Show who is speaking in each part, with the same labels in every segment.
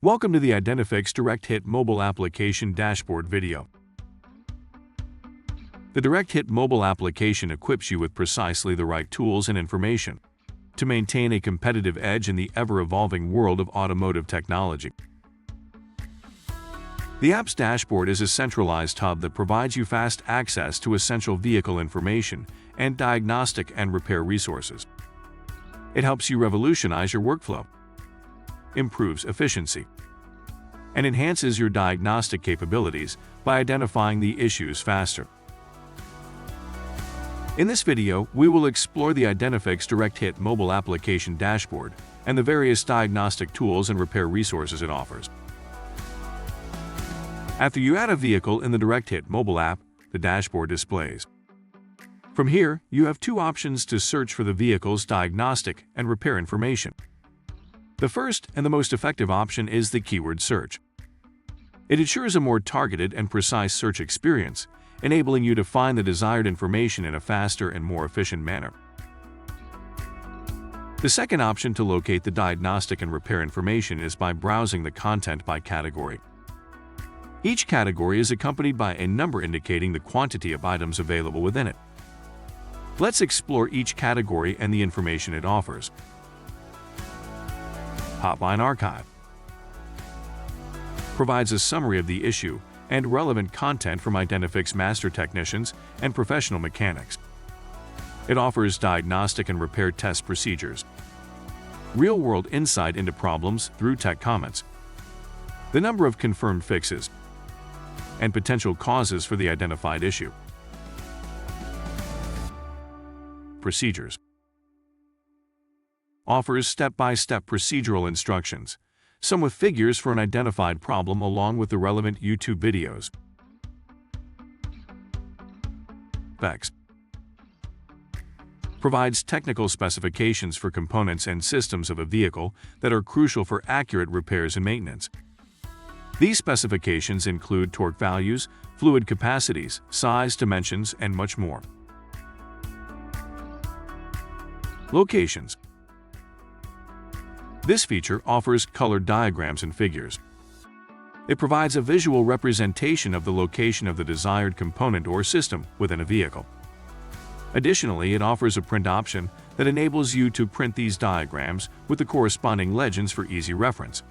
Speaker 1: Welcome to the Identifix Direct-Hit Mobile application dashboard video. The Direct-Hit Mobile application equips you with precisely the right tools and information to maintain a competitive edge in the ever-evolving world of automotive technology. The app's dashboard is a centralized hub that provides you fast access to essential vehicle information and diagnostic and repair resources. It helps you revolutionize your workflow, improves efficiency, and enhances your diagnostic capabilities by identifying the issues faster. In this video, we will explore the Identifix Direct-Hit Mobile application dashboard and the various diagnostic tools and repair resources it offers. After you add a vehicle in the Direct-Hit Mobile app, the dashboard displays. From here, you have two options to search for the vehicle's diagnostic and repair information. The first and the most effective option is the keyword search. It ensures a more targeted and precise search experience, enabling you to find the desired information in a faster and more efficient manner. The second option to locate the diagnostic and repair information is by browsing the content by category. Each category is accompanied by a number indicating the quantity of items available within it. Let's explore each category and the information it offers. Hotline Archive provides a summary of the issue and relevant content from Identifix master technicians and professional mechanics. It offers diagnostic and repair test procedures, real-world insight into problems through tech comments, the number of confirmed fixes, and potential causes for the identified issue. Procedures offers step-by-step procedural instructions, some with figures for an identified problem along with the relevant YouTube videos. Specs provides technical specifications for components and systems of a vehicle that are crucial for accurate repairs and maintenance. These specifications include torque values, fluid capacities, size, dimensions, and much more. Locations. This feature offers colored diagrams and figures. It provides a visual representation of the location of the desired component or system within a vehicle. Additionally, it offers a print option that enables you to print these diagrams with the corresponding legends for easy reference.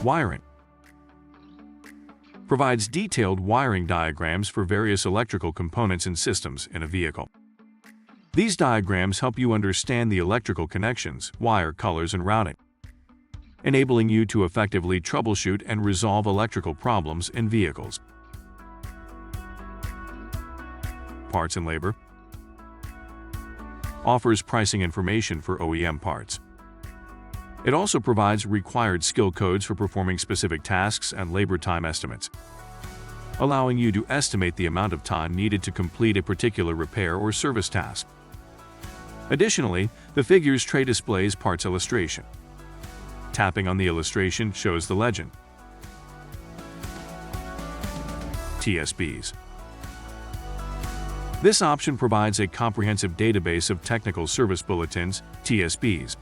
Speaker 1: Wiring provides detailed wiring diagrams for various electrical components and systems in a vehicle. These diagrams help you understand the electrical connections, wire colors, and routing, enabling you to effectively troubleshoot and resolve electrical problems in vehicles. Parts and labor offers pricing information for OEM parts. It also provides required skill codes for performing specific tasks and labor time estimates, allowing you to estimate the amount of time needed to complete a particular repair or service task. Additionally, the figures tray displays parts illustration. Tapping on the illustration shows the legend. TSBs. This option provides a comprehensive database of technical service bulletins, TSBs.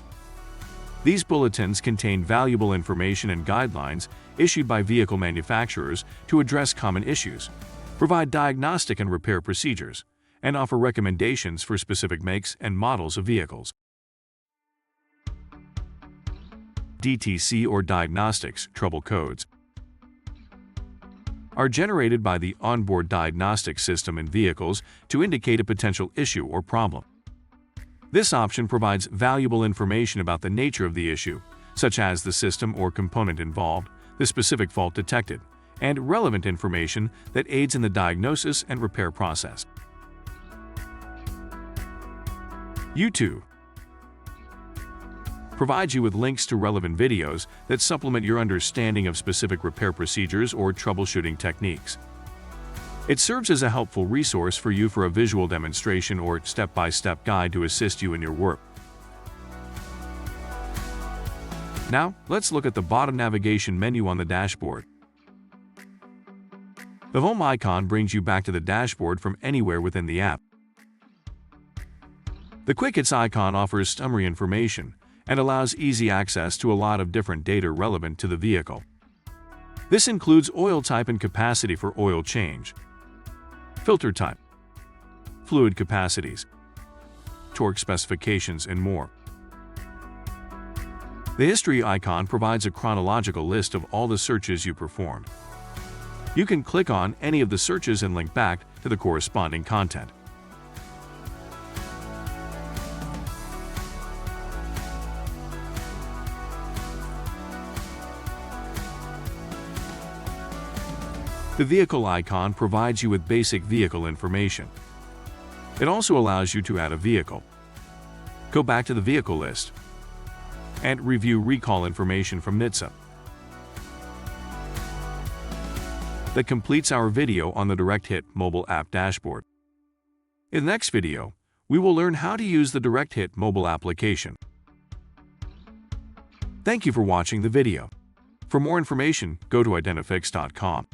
Speaker 1: These bulletins contain valuable information and guidelines issued by vehicle manufacturers to address common issues, provide diagnostic and repair procedures, and offer recommendations for specific makes and models of vehicles. DTC or diagnostics trouble codes are generated by the onboard diagnostic system in vehicles to indicate a potential issue or problem. This option provides valuable information about the nature of the issue, such as the system or component involved, the specific fault detected, and relevant information that aids in the diagnosis and repair process. YouTube provides you with links to relevant videos that supplement your understanding of specific repair procedures or troubleshooting techniques. It serves as a helpful resource for you for a visual demonstration or step-by-step guide to assist you in your work. Now, let's look at the bottom navigation menu on the dashboard. The home icon brings you back to the dashboard from anywhere within the app. The Quick Hits icon offers summary information and allows easy access to a lot of different data relevant to the vehicle. This includes oil type and capacity for oil change, filter type, fluid capacities, torque specifications, and more. The history icon provides a chronological list of all the searches you performed. You can click on any of the searches and link back to the corresponding content. The vehicle icon provides you with basic vehicle information. It also allows you to add a vehicle, go back to the vehicle list, and review recall information from NHTSA. That completes our video on the Direct-Hit mobile app dashboard. In the next video, we will learn how to use the Direct-Hit mobile application. Thank you for watching the video. For more information, go to Identifix.com.